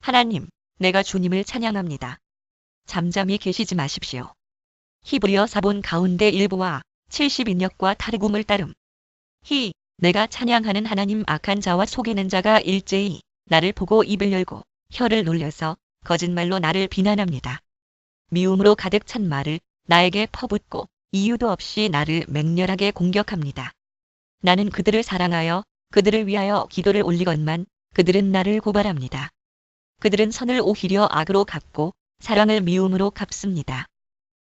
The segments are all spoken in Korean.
하나님, 내가 주님을 찬양합니다. 잠잠히 계시지 마십시오. 히브리어 사본 가운데 일부와 70인역과 타르굼을 따름. 내가 찬양하는 하나님 악한 자와 속이는 자가 일제히 나를 보고 입을 열고 혀를 놀려서 거짓말로 나를 비난합니다. 미움으로 가득 찬 말을 나에게 퍼붓고 이유도 없이 나를 맹렬하게 공격합니다. 나는 그들을 사랑하여 그들을 위하여 기도를 올리건만 그들은 나를 고발합니다. 그들은 선을 오히려 악으로 갚고 사랑을 미움으로 갚습니다.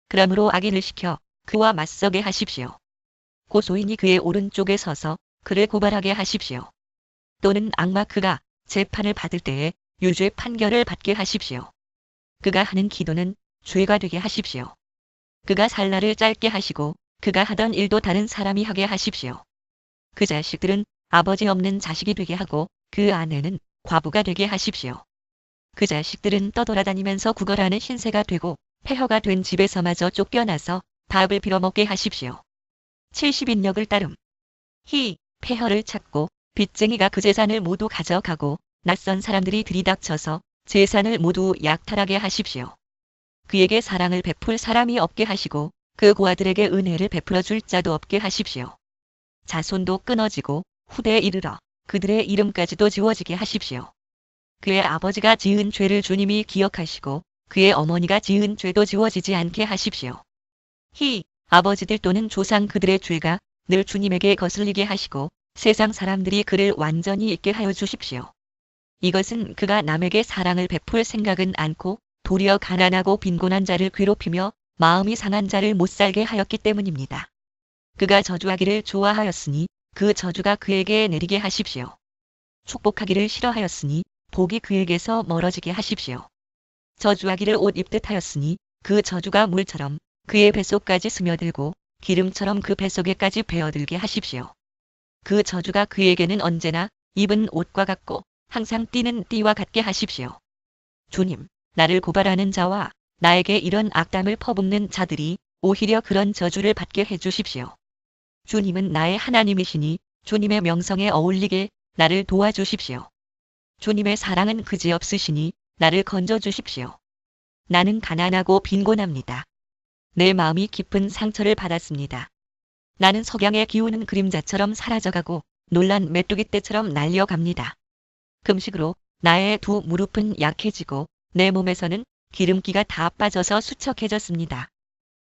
그러므로 악인을 시켜 그와 맞서게 하십시오. 고소인이 그의 오른쪽에 서서 그를 고발하게 하십시오. 또는 악마 그가 재판을 받을 때에 유죄 판결을 받게 하십시오. 그가 하는 기도는 죄가 되게 하십시오. 그가 살 날을 짧게 하시고 그가 하던 일도 다른 사람이 하게 하십시오. 그 자식들은 아버지 없는 자식이 되게 하고 그 아내는 과부가 되게 하십시오. 그 자식들은 떠돌아다니면서 구걸하는 신세가 되고 폐허가 된 집에서마저 쫓겨나서 밥을 빌어먹게 하십시오. 70인역을 따름. 폐허를 찾고 빚쟁이가 그 재산을 모두 가져가고 낯선 사람들이 들이닥쳐서 재산을 모두 약탈하게 하십시오. 그에게 사랑을 베풀 사람이 없게 하시고 그 고아들에게 은혜를 베풀어 줄 자도 없게 하십시오. 자손도 끊어지고 후대에 이르러 그들의 이름까지도 지워지게 하십시오. 그의 아버지가 지은 죄를 주님이 기억하시고 그의 어머니가 지은 죄도 지워지지 않게 하십시오. 아버지들 또는 조상 그들의 죄가 늘 주님에게 거슬리게 하시고 세상 사람들이 그를 완전히 잊게 하여 주십시오. 이것은 그가 남에게 사랑을 베풀 생각은 않고 도리어 가난하고 빈곤한 자를 괴롭히며 마음이 상한 자를 못살게 하였기 때문입니다. 그가 저주하기를 좋아하였으니 그 저주가 그에게 내리게 하십시오. 축복하기를 싫어하였으니 복이 그에게서 멀어지게 하십시오. 저주하기를 옷 입듯 하였으니 그 저주가 물처럼 그의 뱃속까지 스며들고 기름처럼 그 뱃속에까지 배어들게 하십시오. 그 저주가 그에게는 언제나 입은 옷과 같고 항상 뛰는 띠와 같게 하십시오. 주님, 나를 고발하는 자와 나에게 이런 악담을 퍼붓는 자들이 오히려 그런 저주를 받게 해주십시오. 주님은 나의 하나님이시니 주님의 명성에 어울리게 나를 도와주십시오. 주님의 사랑은 그지없으시니 나를 건져주십시오. 나는 가난하고 빈곤합니다. 내 마음이 깊은 상처를 받았습니다. 나는 석양에 기우는 그림자처럼 사라져가고 놀란 메뚜기 떼처럼 날려갑니다. 금식으로 나의 두 무릎은 약해지고 내 몸에서는 기름기가 다 빠져서 수척해졌습니다.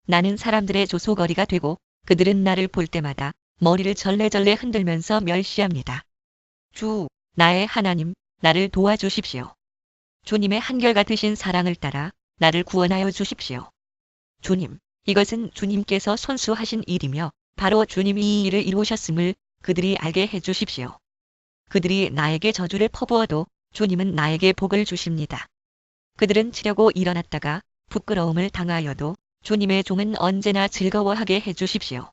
나는 사람들의 조소거리가 되고 그들은 나를 볼 때마다 머리를 절레절레 흔들면서 멸시합니다. 주, 나의 하나님, 나를 도와주십시오. 주님의 한결같으신 사랑을 따라 나를 구원하여 주십시오. 주님, 이것은 주님께서 손수하신 일이며 바로 주님이 이 일을 이루셨음을 그들이 알게 해주십시오. 그들이 나에게 저주를 퍼부어도 주님은 나에게 복을 주십니다. 그들은 치려고 일어났다가 부끄러움을 당하여도 주님의 종은 언제나 즐거워하게 해주십시오.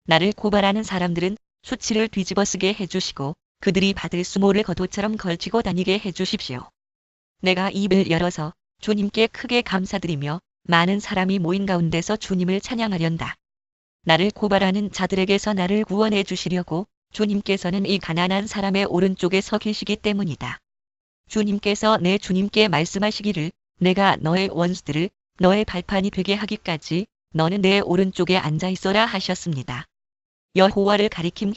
나를 고발하는 사람들은 수치를 뒤집어 쓰게 해주시고 그들이 받을 수모를 겉옷처럼 걸치고 다니게 해주십시오. 내가 입을 열어서 주님께 크게 감사드리며 많은 사람이 모인 가운데서 주님을 찬양하련다. 나를 고발하는 자들에게서 나를 구원해 주시려고 주님께서는 이 가난한 사람의 오른쪽에 서 계시기 때문이다. 주님께서 내 주님께 말씀하시기를 내가 너의 원수들을 너의 발판이 되게 하기까지 너는 내 오른쪽에 앉아 있어라 하셨습니다. 여호와를 가리킴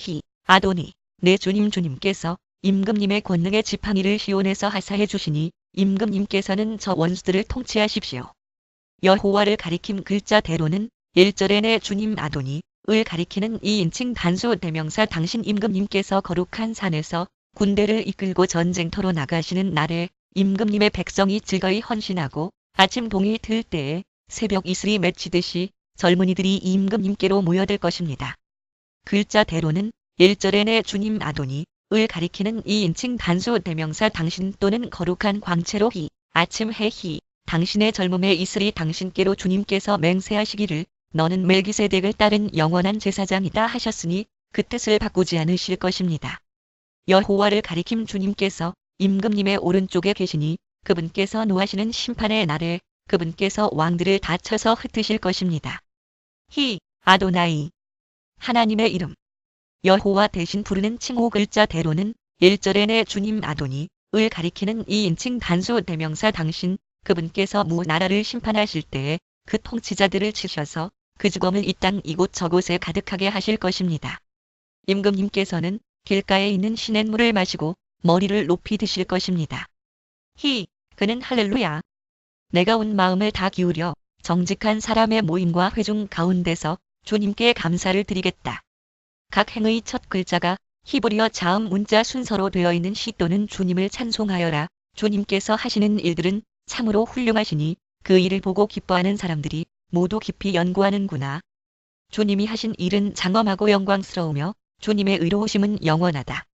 아도니 내 주님께서 임금님의 권능의 지팡이를 시온에서 하사해 주시니 임금님께서는 저 원수들을 통치하십시오. 여호와를 가리킴 글자대로는 1절에 내 주님 아도니 을 가리키는 2인칭 단수 대명사 당신 임금님께서 거룩한 산에서 군대를 이끌고 전쟁터로 나가시는 날에 임금님의 백성이 즐거이 헌신하고 아침 동이 들 때에 새벽 이슬이 맺히듯이 젊은이들이 임금님께로 모여들 것입니다. 글자대로는 1절에 내 주님 아도니 을 가리키는 2인칭 단수 대명사 당신 또는 거룩한 광채로 아침 해 당신의 젊음의 이슬이 당신께로 주님께서 맹세하시기를 너는 멜기세덱을 따른 영원한 제사장이다 하셨으니 그 뜻을 바꾸지 않으실 것입니다. 여호와를 가리킴 주님께서 임금님의 오른쪽에 계시니 그분께서 노하시는 심판의 날에 그분께서 왕들을 다 쳐서 흩으실 것입니다. 아도나이 하나님의 이름 여호와 대신 부르는 칭호 글자대로는 1절에 내 주님 아도니 을 가리키는 2인칭 단수 대명사 당신, 그분께서 무 나라를 심판하실 때에 그 통치자들을 치셔서 그 죽음을 이 땅 이곳 저곳에 가득하게 하실 것입니다. 임금님께서는 길가에 있는 시냇물을 마시고 머리를 높이 드실 것입니다. 그는 할렐루야. 내가 온 마음을 다 기울여 정직한 사람의 모임과 회중 가운데서 주님께 감사를 드리겠다. 각 행의 첫 글자가 히브리어 자음 문자 순서로 되어 있는 시 또는 주님을 찬송하여라. 주님께서 하시는 일들은 참으로 훌륭하시니 그 일을 보고 기뻐하는 사람들이 모두 깊이 연구하는구나. 주님이 하신 일은 장엄하고 영광스러우며 주님의 의로우심은 영원하다.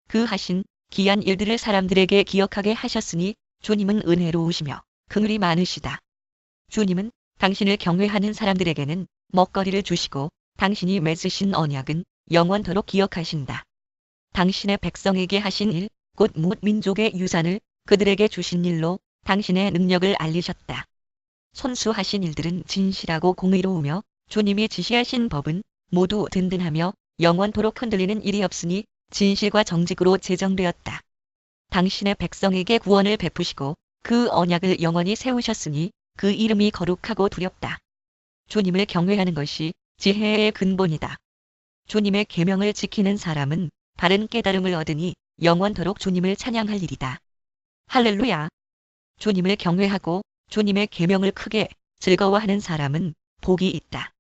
그 하신 기한 일들을 사람들에게 기억하게 하셨으니 주님은 은혜로우시며 긍휼이 많으시다. 주님은 당신을 경외하는 사람들에게는 먹거리를 주시고 당신이 맺으신 언약은 영원토록 기억하신다. 당신의 백성에게 하신 일, 곧 뭇 민족의 유산을 그들에게 주신 일로 당신의 능력을 알리셨다. 손수하신 일들은 진실하고 공의로우며 주님이 지시하신 법은 모두 든든하며 영원토록 흔들리는 일이 없으니 진실과 정직으로 제정되었다. 당신의 백성에게 구원을 베푸시고 그 언약을 영원히 세우셨으니 그 이름이 거룩하고 두렵다. 주님을 경외하는 것이 지혜의 근본이다. 주님의 계명을 지키는 사람은 바른 깨달음을 얻으니 영원토록 주님을 찬양할 일이다. 할렐루야. 주님을 경외하고 주님의 계명을 크게 즐거워하는 사람은 복이 있다.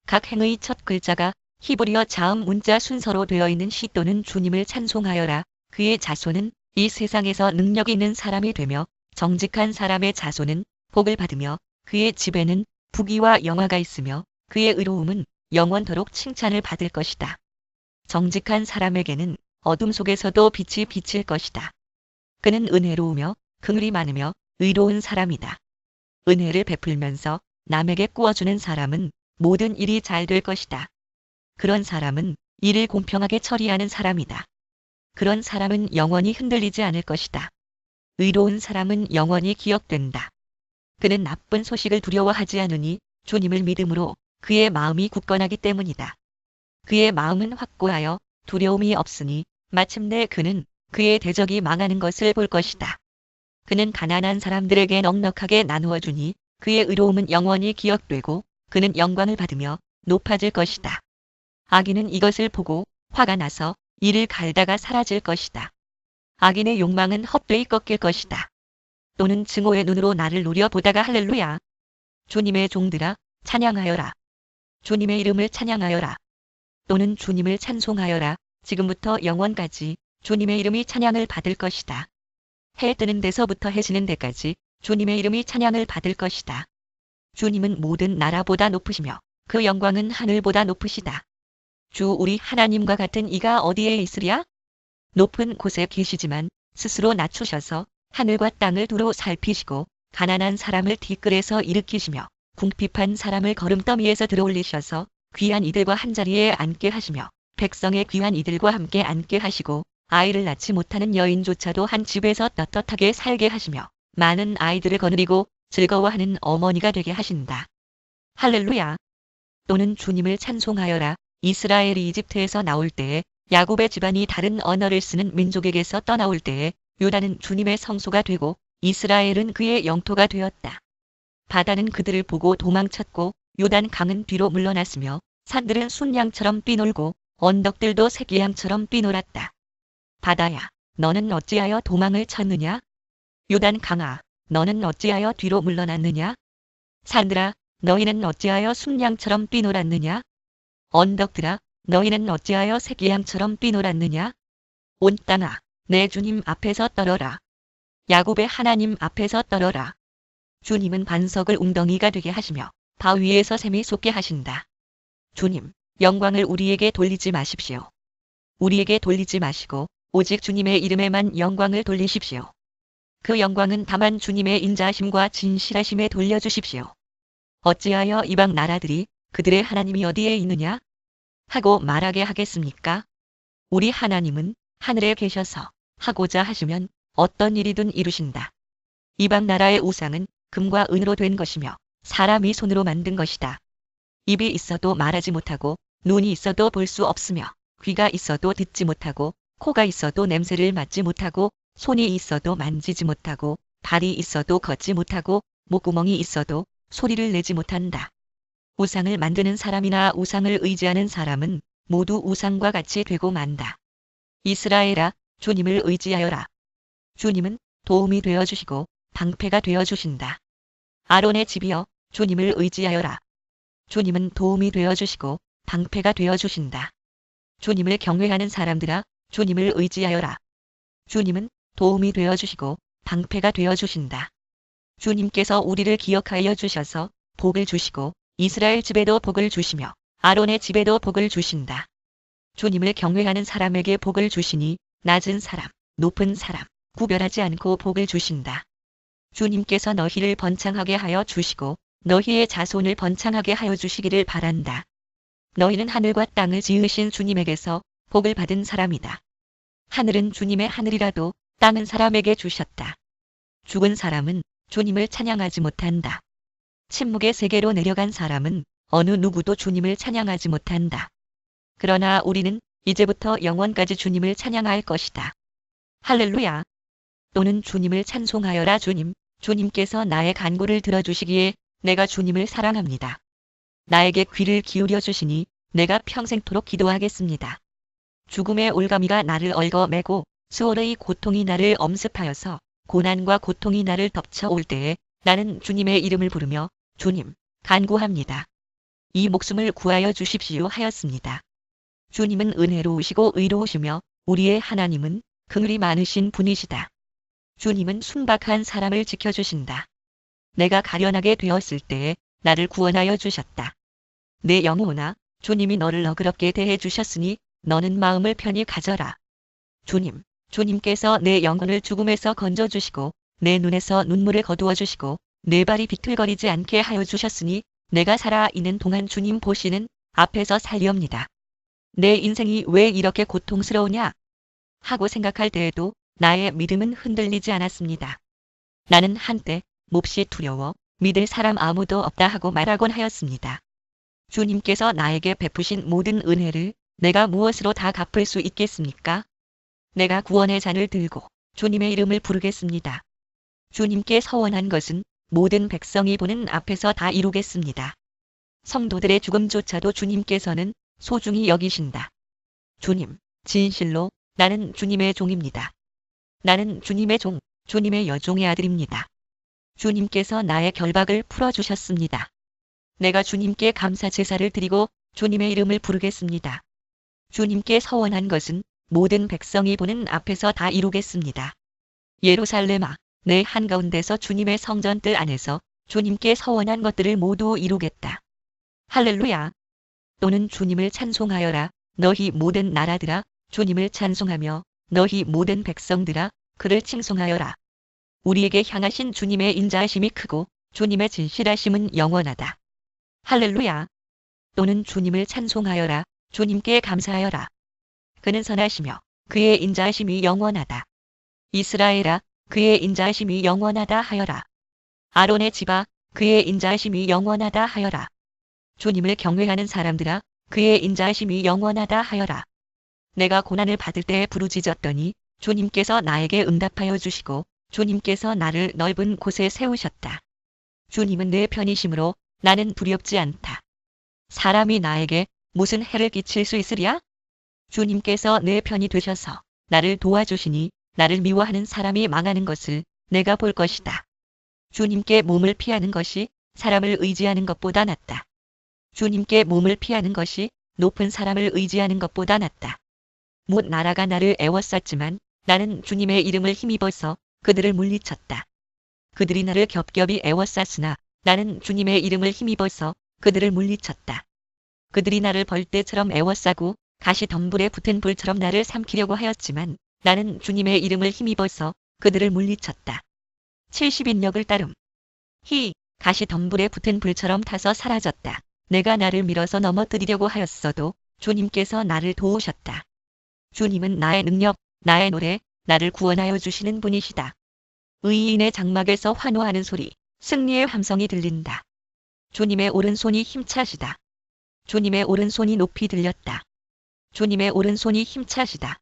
각 행의 첫 글자가 히브리어 자음 문자 순서로 되어 있는 시 또는 주님을 찬송하여라. 그의 자손은 이 세상에서 능력 있는 사람이 되며 정직한 사람의 자손은 복을 받으며 그의 집에는 부귀와 영화가 있으며 그의 의로움은 영원토록 칭찬을 받을 것이다. 정직한 사람에게는 어둠 속에서도 빛이 비칠 것이다. 그는 은혜로우며 긍휼이 많으며 의로운 사람이다. 은혜를 베풀면서 남에게 꾸어주는 사람은 모든 일이 잘 될 것이다. 그런 사람은 일을 공평하게 처리하는 사람이다. 그런 사람은 영원히 흔들리지 않을 것이다. 의로운 사람은 영원히 기억된다. 그는 나쁜 소식을 두려워하지 않으니 주님을 믿음으로 그의 마음이 굳건하기 때문이다. 그의 마음은 확고하여 두려움이 없으니 마침내 그는 그의 대적이 망하는 것을 볼 것이다. 그는 가난한 사람들에게 넉넉하게 나누어 주니 그의 의로움은 영원히 기억되고 그는 영광을 받으며 높아질 것이다. 악인은 이것을 보고 화가 나서 이를 갈다가 사라질 것이다. 악인의 욕망은 헛되이 꺾일 것이다. 또는 증오의 눈으로 나를 노려보다가 할렐루야. 주님의 종들아 찬양하여라. 주님의 이름을 찬양하여라. 또는 주님을 찬송하여라. 지금부터 영원까지 주님의 이름이 찬양을 받을 것이다. 해 뜨는 데서부터 해 지는 데까지 주님의 이름이 찬양을 받을 것이다. 주님은 모든 나라보다 높으시며 그 영광은 하늘보다 높으시다. 주 우리 하나님과 같은 이가 어디에 있으랴? 높은 곳에 계시지만 스스로 낮추셔서 하늘과 땅을 두루 살피시고 가난한 사람을 뒷뜰에서 일으키시며 궁핍한 사람을 걸음더미에서 들어올리셔서 귀한 이들과 한자리에 앉게 하시며 백성의 귀한 이들과 함께 앉게 하시고 아이를 낳지 못하는 여인조차도 한 집에서 떳떳하게 살게 하시며 많은 아이들을 거느리고 즐거워하는 어머니가 되게 하신다. 할렐루야. 또는 주님을 찬송하여라. 이스라엘이 이집트에서 나올 때에 야곱의 집안이 다른 언어를 쓰는 민족에게서 떠나올 때에 유다는 주님의 성소가 되고 이스라엘은 그의 영토가 되었다. 바다는 그들을 보고 도망쳤고 요단 강은 뒤로 물러났으며 산들은 순양처럼 뛰놀고 언덕들도 새끼양처럼 뛰놀았다. 바다야, 너는 어찌하여 도망을 쳤느냐? 요단 강아, 너는 어찌하여 뒤로 물러났느냐? 산들아, 너희는 어찌하여 순양처럼 뛰놀았느냐? 언덕들아, 너희는 어찌하여 새끼양처럼 뛰놀았느냐? 온 땅아, 내 주님 앞에서 떨어라. 야곱의 하나님 앞에서 떨어라. 주님은 반석을 웅덩이가 되게 하시며 바위에서 샘이 솟게 하신다. 주님, 영광을 우리에게 돌리지 마십시오. 우리에게 돌리지 마시고 오직 주님의 이름에만 영광을 돌리십시오. 그 영광은 다만 주님의 인자하심과 진실하심에 돌려주십시오. 어찌하여 이방 나라들이 그들의 하나님이 어디에 있느냐? 하고 말하게 하겠습니까? 우리 하나님은 하늘에 계셔서 하고자 하시면 어떤 일이든 이루신다. 이방 나라의 우상은 금과 은으로 된 것이며 사람이 손으로 만든 것이다. 입이 있어도 말하지 못하고 눈이 있어도 볼 수 없으며 귀가 있어도 듣지 못하고 코가 있어도 냄새를 맡지 못하고 손이 있어도 만지지 못하고, 발이 있어도 걷지 못하고, 목구멍이 있어도 소리를 내지 못한다. 우상을 만드는 사람이나 우상을 의지하는 사람은 모두 우상과 같이 되고 만다. 이스라엘아, 주님을 의지하여라. 주님은 도움이 되어주시고 방패가 되어주신다. 아론의 집이여, 주님을 의지하여라. 주님은 도움이 되어주시고 방패가 되어주신다. 주님을 경외하는 사람들아, 주님을 의지하여라. 주님은 도움이 되어주시고 방패가 되어주신다. 주님께서 우리를 기억하여 주셔서 복을 주시고 이스라엘 집에도 복을 주시며 아론의 집에도 복을 주신다. 주님을 경외하는 사람에게 복을 주시니 낮은 사람, 높은 사람, 구별하지 않고 복을 주신다. 주님께서 너희를 번창하게 하여 주시고 너희의 자손을 번창하게 하여 주시기를 바란다. 너희는 하늘과 땅을 지으신 주님에게서 복을 받은 사람이다. 하늘은 주님의 하늘이라도 땅은 사람에게 주셨다. 죽은 사람은 주님을 찬양하지 못한다. 침묵의 세계로 내려간 사람은 어느 누구도 주님을 찬양하지 못한다. 그러나 우리는 이제부터 영원까지 주님을 찬양할 것이다. 할렐루야. 또는 주님을 찬송하여라. 주님께서 나의 간구를 들어주시기에 내가 주님을 사랑합니다. 나에게 귀를 기울여 주시니 내가 평생토록 기도하겠습니다. 죽음의 올가미가 나를 얽어매고 수월의 고통이 나를 엄습하여서 고난과 고통이 나를 덮쳐올 때에 나는 주님의 이름을 부르며 주님, 간구합니다. 이 목숨을 구하여 주십시오 하였습니다. 주님은 은혜로우시고 의로우시며 우리의 하나님은 긍휼이 많으신 분이시다. 주님은 순박한 사람을 지켜주신다. 내가 가련하게 되었을 때에 나를 구원하여 주셨다. 내 영혼아, 주님이 너를 너그럽게 대해 주셨으니 너는 마음을 편히 가져라. 주님께서 내 영혼을 죽음에서 건져주시고 내 눈에서 눈물을 거두어 주시고 내 발이 비틀거리지 않게 하여 주셨으니 내가 살아 있는 동안 주님 보시는 앞에서 살리옵니다. 내 인생이 왜 이렇게 고통스러우냐? 하고 생각할 때에도 나의 믿음은 흔들리지 않았습니다. 나는 한때 몹시 두려워 믿을 사람 아무도 없다 하고 말하곤 하였습니다. 주님께서 나에게 베푸신 모든 은혜를 내가 무엇으로 다 갚을 수 있겠습니까? 내가 구원의 잔을 들고 주님의 이름을 부르겠습니다. 주님께 서원한 것은 모든 백성이 보는 앞에서 다 이루겠습니다. 성도들의 죽음조차도 주님께서는 소중히 여기신다. 주님, 진실로 나는 주님의 종입니다. 나는 주님의 종, 주님의 여종의 아들입니다. 주님께서 나의 결박을 풀어주셨습니다. 내가 주님께 감사 제사를 드리고 주님의 이름을 부르겠습니다. 주님께 서원한 것은 모든 백성이 보는 앞에서 다 이루겠습니다. 예루살렘아, 내 한가운데서 주님의 성전들 안에서 주님께 서원한 것들을 모두 이루겠다. 할렐루야. 또는 주님을 찬송하여라. 너희 모든 나라들아, 주님을 찬송하며 너희 모든 백성들아, 그를 칭송하여라. 우리에게 향하신 주님의 인자하심이 크고 주님의 진실하심은 영원하다. 할렐루야. 또는 주님을 찬송하여라. 주님께 감사하여라. 그는 선하시며 그의 인자하심이 영원하다. 이스라엘아, 그의 인자하심이 영원하다 하여라. 아론의 집아, 그의 인자하심이 영원하다 하여라. 주님을 경외하는 사람들아, 그의 인자하심이 영원하다 하여라. 내가 고난을 받을 때에 부르짖었더니 주님께서 나에게 응답하여 주시고 주님께서 나를 넓은 곳에 세우셨다. 주님은 내 편이심으로 나는 두렵지 않다. 사람이 나에게 무슨 해를 끼칠 수 있으랴? 주님께서 내 편이 되셔서 나를 도와주시니 나를 미워하는 사람이 망하는 것을 내가 볼 것이다. 주님께 몸을 피하는 것이 사람을 의지하는 것보다 낫다. 주님께 몸을 피하는 것이 높은 사람을 의지하는 것보다 낫다. 못 나라가 나를 애워쌌지만 나는 주님의 이름을 힘입어서 그들을 물리쳤다. 그들이 나를 겹겹이 애워쌌으나 나는 주님의 이름을 힘입어서 그들을 물리쳤다. 그들이 나를 벌떼처럼 애워싸고 가시덤불에 붙은 불처럼 나를 삼키려고 하였지만 나는 주님의 이름을 힘입어서 그들을 물리쳤다. 70인력을 따름. 가시덤불에 붙은 불처럼 타서 사라졌다. 내가 나를 밀어서 넘어뜨리려고 하였어도 주님께서 나를 도우셨다. 주님은 나의 능력, 나의 노래, 나를 구원하여 주시는 분이시다. 의인의 장막에서 환호하는 소리, 승리의 함성이 들린다. 주님의 오른손이 힘차시다. 주님의 오른손이 높이 들렸다. 주님의 오른손이 힘차시다.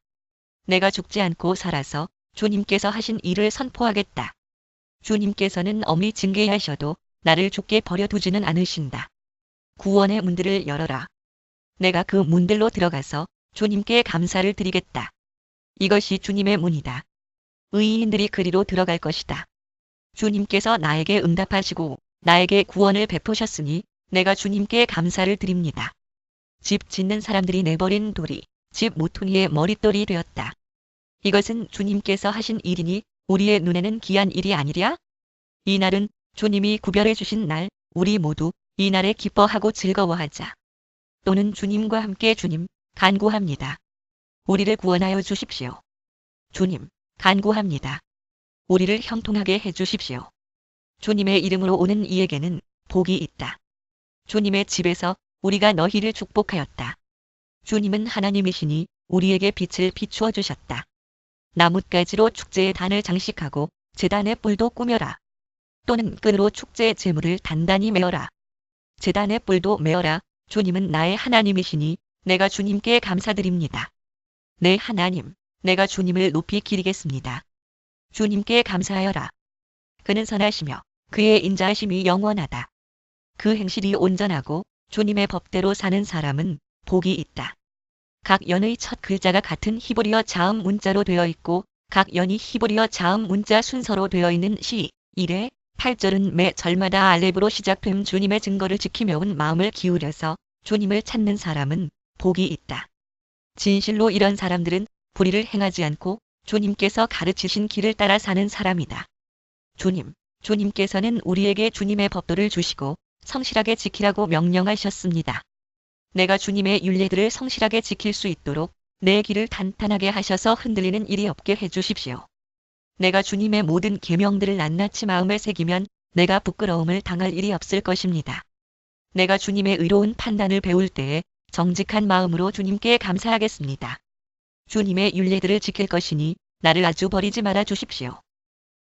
내가 죽지 않고 살아서 주님께서 하신 일을 선포하겠다. 주님께서는 엄히 징계하셔도 나를 죽게 버려두지는 않으신다. 구원의 문들을 열어라. 내가 그 문들로 들어가서 주님께 감사를 드리겠다. 이것이 주님의 문이다. 의인들이 그리로 들어갈 것이다. 주님께서 나에게 응답하시고 나에게 구원을 베푸셨으니 내가 주님께 감사를 드립니다. 집 짓는 사람들이 내버린 돌이 집 모퉁이의 머릿돌이 되었다. 이것은 주님께서 하신 일이니 우리의 눈에는 기한 일이 아니랴? 이 날은 주님이 구별해 주신 날, 우리 모두 이 날에 기뻐하고 즐거워하자. 또는 주님과 함께 주님, 간구합니다. 우리를 구원하여 주십시오. 주님, 간구합니다. 우리를 형통하게 해 주십시오. 주님의 이름으로 오는 이에게는 복이 있다. 주님의 집에서 우리가 너희를 축복하였다. 주님은 하나님이시니 우리에게 빛을 비추어 주셨다. 나뭇가지로 축제의 단을 장식하고 제단의 뿔도 꾸며라. 또는 끈으로 축제의 제물을 단단히 메어라. 제단의 뿔도 메어라. 주님은 나의 하나님이시니 내가 주님께 감사드립니다. 내 하나님, 내가 주님을 높이 기리겠습니다. 주님께 감사하여라. 그는 선하시며 그의 인자하심이 영원하다. 그 행실이 온전하고 주님의 법대로 사는 사람은 복이 있다. 각 연의 첫 글자가 같은 히브리어 자음 문자로 되어 있고 각 연이 히브리어 자음 문자 순서로 되어 있는 시 1회 8절은 매 절마다 알렙으로 시작됨. 주님의 증거를 지키며 온 마음을 기울여서 주님을 찾는 사람은 복이 있다. 진실로 이런 사람들은 불의를 행하지 않고 주님께서 가르치신 길을 따라 사는 사람이다. 주님께서는 우리에게 주님의 법도를 주시고 성실하게 지키라고 명령하셨습니다. 내가 주님의 율례들을 성실하게 지킬 수 있도록 내 길을 탄탄하게 하셔서 흔들리는 일이 없게 해주십시오. 내가 주님의 모든 계명들을 낱낱이 마음에 새기면 내가 부끄러움을 당할 일이 없을 것입니다. 내가 주님의 의로운 판단을 배울 때에 정직한 마음으로 주님께 감사하겠습니다. 주님의 율례들을 지킬 것이니 나를 아주 버리지 말아 주십시오.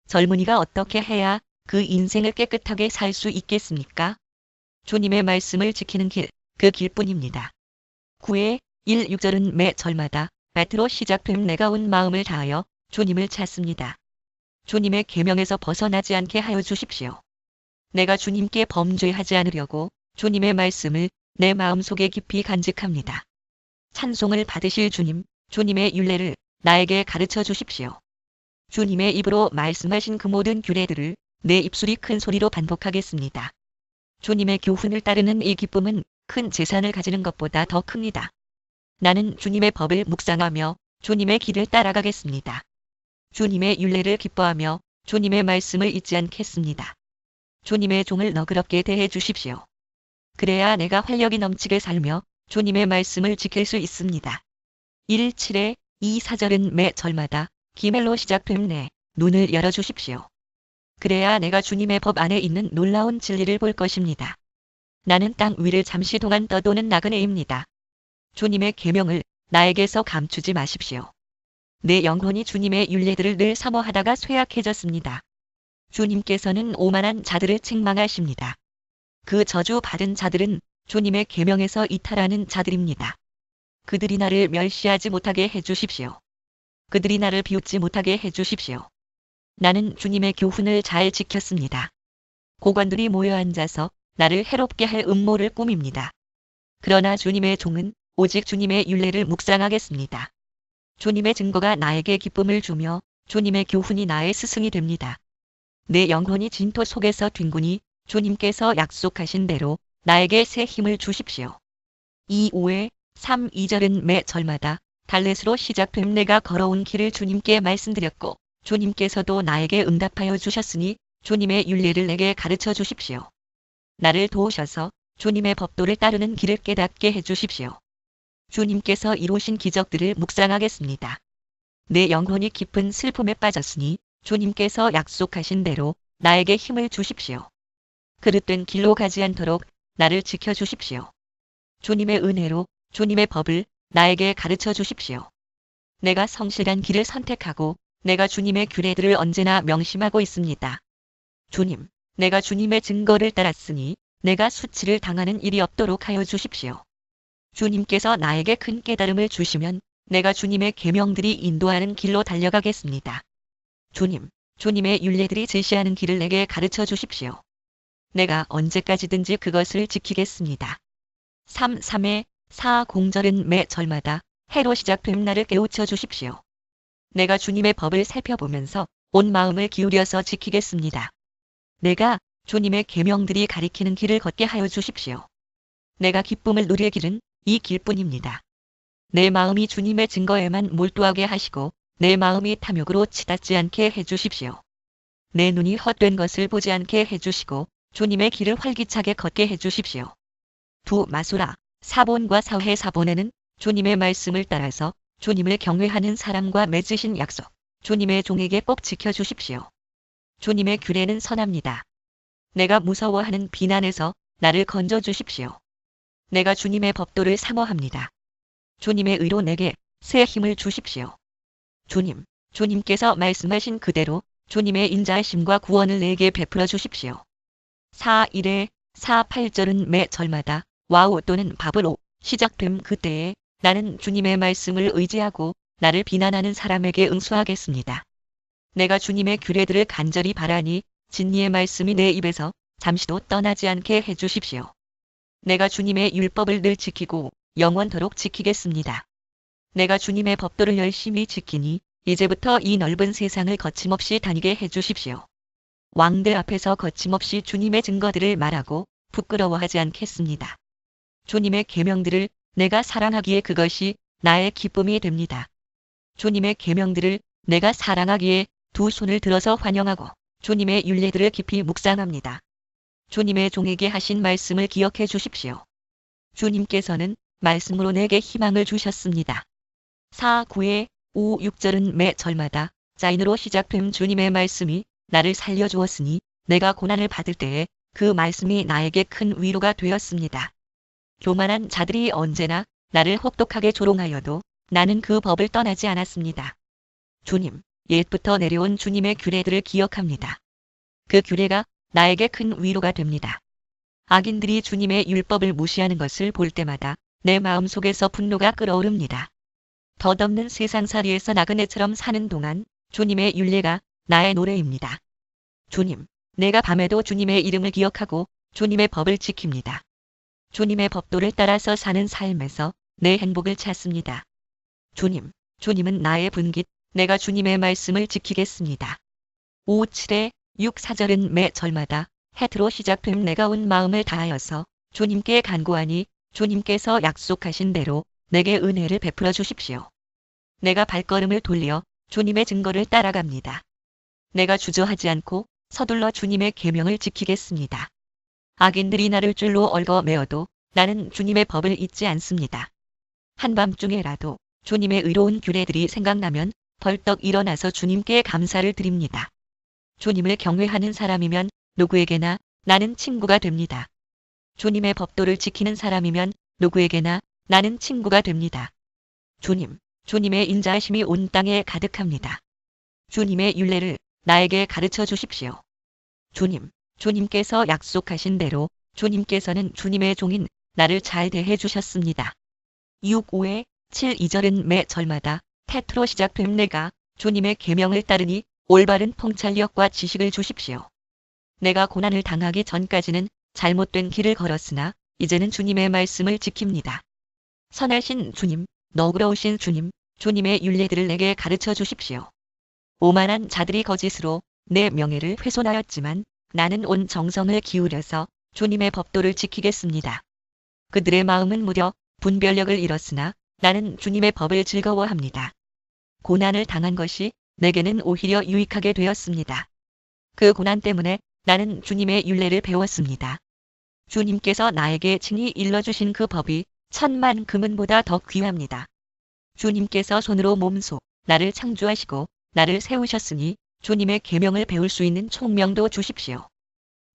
젊은이가 어떻게 해야 그 인생을 깨끗하게 살 수 있겠습니까? 주님의 말씀을 지키는 길, 그 길뿐입니다. 9회 1, 6절은 매 절마다 말투로 시작됨. 내가 온 마음을 다하여 주님을 찾습니다. 주님의 계명에서 벗어나지 않게 하여 주십시오. 내가 주님께 범죄하지 않으려고 주님의 말씀을 내 마음속에 깊이 간직합니다. 찬송을 받으실 주님, 주님의 율례를 나에게 가르쳐 주십시오. 주님의 입으로 말씀하신 그 모든 규례들을 내 입술이 큰 소리로 반복하겠습니다. 주님의 교훈을 따르는 이 기쁨은 큰 재산을 가지는 것보다 더 큽니다. 나는 주님의 법을 묵상하며 주님의 길을 따라가겠습니다. 주님의 율례를 기뻐하며 주님의 말씀을 잊지 않겠습니다. 주님의 종을 너그럽게 대해 주십시오. 그래야 내가 활력이 넘치게 살며 주님의 말씀을 지킬 수 있습니다. 1, 7회 2, 4절은 매 절마다 기멜로 시작됨. 내 눈을 열어주십시오. 그래야 내가 주님의 법 안에 있는 놀라운 진리를 볼 것입니다. 나는 땅 위를 잠시 동안 떠도는 나그네입니다. 주님의 계명을 나에게서 감추지 마십시오. 내 영혼이 주님의 율례들을 늘 사모하다가 쇠약해졌습니다. 주님께서는 오만한 자들을 책망하십니다. 그 저주 받은 자들은 주님의 계명에서 이탈하는 자들입니다. 그들이 나를 멸시하지 못하게 해주십시오. 그들이 나를 비웃지 못하게 해주십시오. 나는 주님의 교훈을 잘 지켰습니다. 고관들이 모여 앉아서 나를 해롭게 할 음모를 꾸밉니다. 그러나 주님의 종은 오직 주님의 율례를 묵상하겠습니다. 주님의 증거가 나에게 기쁨을 주며 주님의 교훈이 나의 스승이 됩니다. 내 영혼이 진토 속에서 뒹구니 주님께서 약속하신 대로 나에게 새 힘을 주십시오. 2, 5회 3, 2절은 매 절마다 달렛으로 시작됨. 내가 걸어온 길을 주님께 말씀드렸고 주님께서도 나에게 응답하여 주셨으니 주님의 율례를 내게 가르쳐 주십시오. 나를 도우셔서 주님의 법도를 따르는 길을 깨닫게 해주십시오. 주님께서 이루신 기적들을 묵상하겠습니다. 내 영혼이 깊은 슬픔에 빠졌으니 주님께서 약속하신 대로 나에게 힘을 주십시오. 그릇된 길로 가지 않도록 나를 지켜주십시오. 주님의 은혜로 주님의 법을 나에게 가르쳐 주십시오. 내가 성실한 길을 선택하고 내가 주님의 규례들을 언제나 명심하고 있습니다. 주님, 내가 주님의 증거를 따랐으니 내가 수치를 당하는 일이 없도록 하여 주십시오. 주님께서 나에게 큰 깨달음을 주시면 내가 주님의 계명들이 인도하는 길로 달려가겠습니다. 주님, 주님의 율례들이 제시하는 길을 내게 가르쳐 주십시오. 내가 언제까지든지 그것을 지키겠습니다. 3.3회 4공절은 매 절마다 해로 시작됨 나를 깨우쳐 주십시오. 내가 주님의 법을 살펴보면서 온 마음을 기울여서 지키겠습니다. 내가 주님의 계명들이 가리키는 길을 걷게 하여 주십시오. 내가 기쁨을 누릴 길은 이 길뿐입니다. 내 마음이 주님의 증거에만 몰두하게 하시고 내 마음이 탐욕으로 치닫지 않게 해주십시오. 내 눈이 헛된 것을 보지 않게 해주시고 주님의 길을 활기차게 걷게 해주십시오. 두 마소라 사본과 사회 사본에는 주님의 말씀을 따라서 주님을 경외하는 사람과 맺으신 약속, 주님의 종에게 꼭 지켜주십시오. 주님의 규례는 선합니다. 내가 무서워하는 비난에서 나를 건져주십시오. 내가 주님의 법도를 사모합니다. 주님의 의로 내게 새 힘을 주십시오. 주님, 주님께서 말씀하신 그대로 주님의 인자하심과 구원을 내게 베풀어 주십시오. 4.1회 4.8절은 매 절마다 와우 또는 밥으로 시작됨 그때에 나는 주님의 말씀을 의지하고 나를 비난하는 사람에게 응수하겠습니다. 내가 주님의 규례들을 간절히 바라니 진리의 말씀이 내 입에서 잠시도 떠나지 않게 해주십시오. 내가 주님의 율법을 늘 지키고 영원토록 지키겠습니다. 내가 주님의 법도를 열심히 지키니 이제부터 이 넓은 세상을 거침없이 다니게 해주십시오. 왕들 앞에서 거침없이 주님의 증거들을 말하고 부끄러워하지 않겠습니다. 주님의 계명들을 내가 사랑하기에 그것이 나의 기쁨이 됩니다. 주님의 계명들을 내가 사랑하기에 두 손을 들어서 환영하고 주님의 율례들을 깊이 묵상합니다. 주님의 종에게 하신 말씀을 기억해 주십시오. 주님께서는 말씀으로 내게 희망을 주셨습니다. 4.9회 5.6절은 매 절마다 자인으로 시작됨 주님의 말씀이 나를 살려주었으니 내가 고난을 받을 때에 그 말씀이 나에게 큰 위로가 되었습니다. 교만한 자들이 언제나 나를 혹독하게 조롱하여도 나는 그 법을 떠나지 않았습니다. 주님, 옛부터 내려온 주님의 규례들을 기억합니다. 그 규례가 나에게 큰 위로가 됩니다. 악인들이 주님의 율법을 무시하는 것을 볼 때마다 내 마음속에서 분노가 끓어오릅니다. 덧없는 세상살이에서 나그네처럼 사는 동안 주님의 율례가 나의 노래입니다. 주님, 내가 밤에도 주님의 이름을 기억하고 주님의 법을 지킵니다. 주님의 법도를 따라서 사는 삶에서 내 행복을 찾습니다. 주님, 주님은 나의 분깃, 내가 주님의 말씀을 지키겠습니다. 5.7회 6.4절은 매 절마다 해트로 시작됨 내가 온 마음을 다하여서 주님께 간구하니 주님께서 약속하신 대로 내게 은혜를 베풀어 주십시오. 내가 발걸음을 돌려 주님의 증거를 따라갑니다. 내가 주저하지 않고 서둘러 주님의 계명을 지키겠습니다. 악인들이 나를 줄로 얽어매어도 나는 주님의 법을 잊지 않습니다. 한밤중에라도 주님의 의로운 규례들이 생각나면 벌떡 일어나서 주님께 감사를 드립니다. 주님을 경외하는 사람이면 누구에게나 나는 친구가 됩니다. 주님의 법도를 지키는 사람이면 누구에게나 나는 친구가 됩니다. 주님, 주님의 인자하심이 온 땅에 가득합니다. 주님의 율례를 나에게 가르쳐 주십시오. 주님, 주님께서 약속하신 대로 주님께서는 주님의 종인 나를 잘 대해 주셨습니다. 6.5회 7.2절은 매 절마다 태트로 시작됨 내가 주님의 계명을 따르니 올바른 통찰력과 지식을 주십시오. 내가 고난을 당하기 전까지는 잘못된 길을 걸었으나 이제는 주님의 말씀을 지킵니다. 선하신 주님, 너그러우신 주님, 주님의 율례들을 내게 가르쳐 주십시오. 오만한 자들이 거짓으로 내 명예를 훼손하였지만 나는 온 정성을 기울여서 주님의 법도를 지키겠습니다. 그들의 마음은 무려 분별력을 잃었으나 나는 주님의 법을 즐거워합니다. 고난을 당한 것이 내게는 오히려 유익하게 되었습니다. 그 고난 때문에 나는 주님의 율례를 배웠습니다. 주님께서 나에게 친히 일러주신 그 법이 10,000만 금은보다 더 귀합니다. 주님께서 손으로 몸소 나를 창조하시고 나를 세우셨으니 주님의 계명을 배울 수 있는 총명도 주십시오.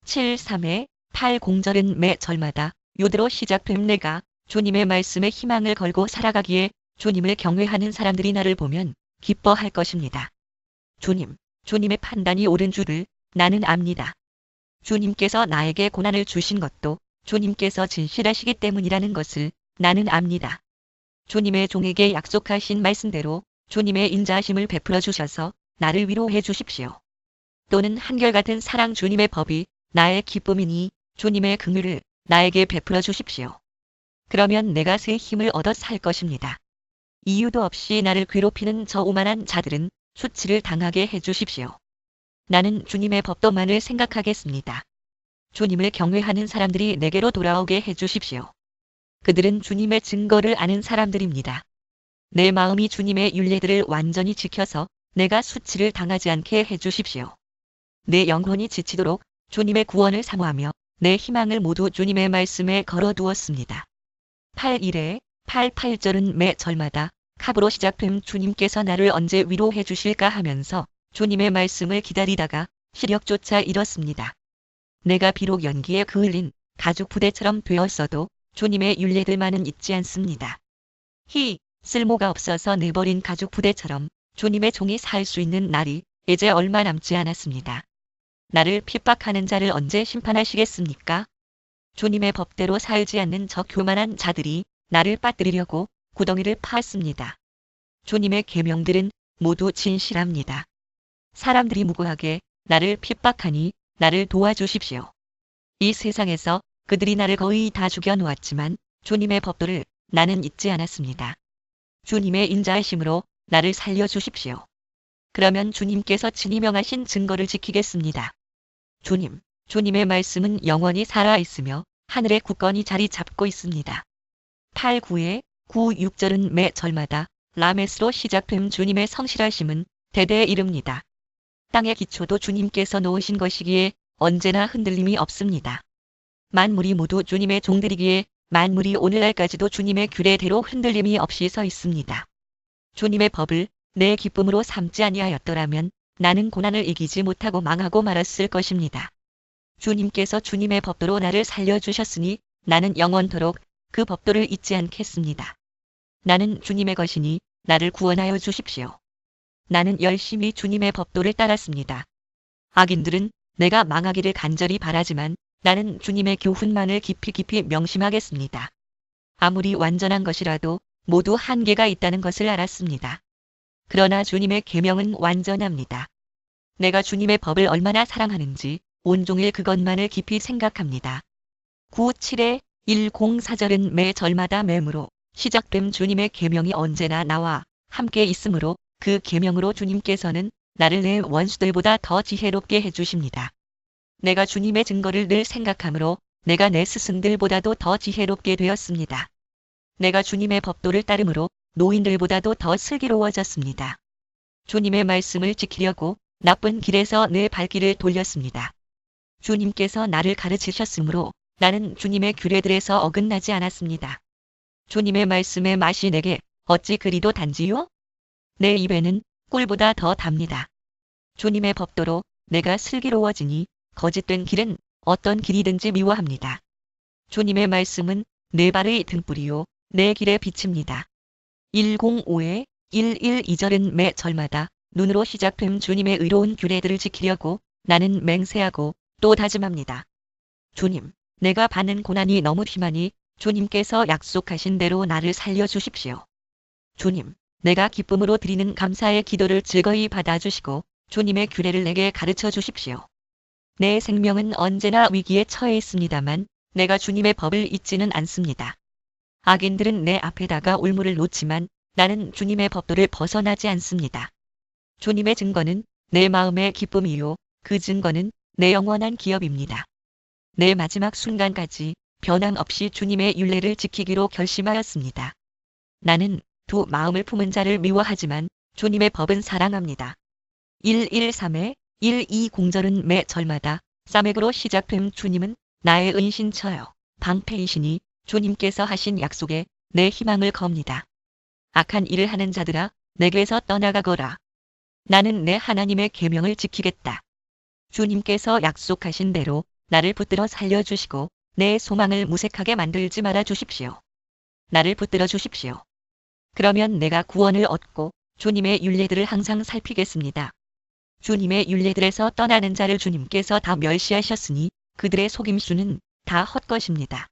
7.3회 8.0절은 매 절마다 요대로 시작됨 내가 주님의 말씀에 희망을 걸고 살아가기에 주님을 경외하는 사람들이 나를 보면 기뻐할 것입니다. 주님, 주님의 판단이 옳은 줄을 나는 압니다. 주님께서 나에게 고난을 주신 것도 주님께서 진실하시기 때문이라는 것을 나는 압니다. 주님의 종에게 약속하신 말씀대로 주님의 인자하심을 베풀어 주셔서 나를 위로해 주십시오. 또는 한결같은 사랑 주님의 법이 나의 기쁨이니 주님의 긍휼을 나에게 베풀어 주십시오. 그러면 내가 새 힘을 얻어 살 것입니다. 이유도 없이 나를 괴롭히는 저 오만한 자들은 수치를 당하게 해 주십시오. 나는 주님의 법도만을 생각하겠습니다. 주님을 경외하는 사람들이 내게로 돌아오게 해 주십시오. 그들은 주님의 증거를 아는 사람들입니다. 내 마음이 주님의 율례들을 완전히 지켜서 내가 수치를 당하지 않게 해 주십시오. 내 영혼이 지치도록 주님의 구원을 사모하며 내 희망을 모두 주님의 말씀에 걸어두었습니다. 8일에 8절은 매 절마다 갑으로 시작됨 주님께서 나를 언제 위로해 주실까 하면서 주님의 말씀을 기다리다가 시력조차 잃었습니다. 내가 비록 연기에 그을린 가죽 부대처럼 되었어도 주님의 율례들만은 잊지 않습니다. 쓸모가 없어서 내버린 가죽 부대처럼 주님의 종이 살 수 있는 날이 이제 얼마 남지 않았습니다. 나를 핍박하는 자를 언제 심판하시겠습니까? 주님의 법대로 살지 않는 저 교만한 자들이 나를 빠뜨리려고 구덩이를 파았습니다. 주님의 계명들은 모두 진실합니다. 사람들이 무고하게 나를 핍박하니 나를 도와주십시오. 이 세상에서 그들이 나를 거의 다 죽여놓았지만 주님의 법도를 나는 잊지 않았습니다. 주님의 인자하심으로 나를 살려주십시오. 그러면 주님께서 친히 명하신 증거를 지키겠습니다. 주님의 말씀은 영원히 살아있으며 하늘의 굳건히 자리 잡고 있습니다. 8, 9절은 매 절마다 라메스로 시작됨 주님의 성실하심은 대대에 이릅니다. 땅의 기초도 주님께서 놓으신 것이기에 언제나 흔들림이 없습니다. 만물이 모두 주님의 종들이기에 만물이 오늘날까지도 주님의 규례대로 흔들림이 없이 서 있습니다. 주님의 법을 내 기쁨으로 삼지 아니하였더라면 나는 고난을 이기지 못하고 망하고 말았을 것입니다. 주님께서 주님의 법도로 나를 살려주셨으니 나는 영원토록 그 법도를 잊지 않겠습니다. 나는 주님의 것이니 나를 구원하여 주십시오. 나는 열심히 주님의 법도를 따랐습니다. 악인들은 내가 망하기를 간절히 바라지만 나는 주님의 교훈만을 깊이 명심하겠습니다. 아무리 완전한 것이라도 모두 한계가 있다는 것을 알았습니다. 그러나 주님의 계명은 완전합니다. 내가 주님의 법을 얼마나 사랑하는지 온종일 그것만을 깊이 생각합니다. 9-104절은 매 절마다 맴으로 시작됨 주님의 계명이 언제나 나와 함께 있으므로 그 계명으로 주님께서는 나를 내 원수들보다 더 지혜롭게 해주십니다. 내가 주님의 증거를 늘 생각하므로 내가 내 스승들보다도 더 지혜롭게 되었습니다. 내가 주님의 법도를 따름으로 노인들보다도 더 슬기로워졌습니다. 주님의 말씀을 지키려고 나쁜 길에서 내 발길을 돌렸습니다. 주님께서 나를 가르치셨으므로 나는 주님의 규례들에서 어긋나지 않았습니다. 주님의 말씀의 맛이 내게 어찌 그리도 단지요? 내 입에는 꿀보다 더 답니다. 주님의 법도로 내가 슬기로워지니 거짓된 길은 어떤 길이든지 미워합니다. 주님의 말씀은 내 발의 등불이요 내 길의 빛입니다. 105-112절은 매 절마다 눈으로 시작됨 주님의 의로운 규례들을 지키려고 나는 맹세하고 또 다짐합니다. 주님, 내가 받는 고난이 너무 심하니 주님께서 약속하신 대로 나를 살려주십시오. 주님, 내가 기쁨으로 드리는 감사의 기도를 즐거이 받아주시고 주님의 규례를 내게 가르쳐 주십시오. 내 생명은 언제나 위기에 처해 있습니다만 내가 주님의 법을 잊지는 않습니다. 악인들은 내 앞에다가 올무를 놓지만 나는 주님의 법도를 벗어나지 않습니다. 주님의 증거는 내 마음의 기쁨이요 그 증거는 내 영원한 기업입니다. 내 마지막 순간까지 변함없이 주님의 율례를 지키기로 결심하였습니다. 나는 두 마음을 품은 자를 미워하지만 주님의 법은 사랑합니다. 113-120절은 매 절마다 싸맥으로 시작됨 주님은 나의 은신처여 방패이시니 주님께서 하신 약속에 내 희망을 겁니다. 악한 일을 하는 자들아 내게서 떠나가거라. 나는 내 하나님의 계명을 지키겠다. 주님께서 약속하신 대로 나를 붙들어 살려주시고 내 소망을 무색하게 만들지 말아 주십시오. 나를 붙들어 주십시오. 그러면 내가 구원을 얻고 주님의 율례들을 항상 살피겠습니다. 주님의 율례들에서 떠나는 자를 주님께서 다 멸시하셨으니 그들의 속임수는 다 헛것입니다.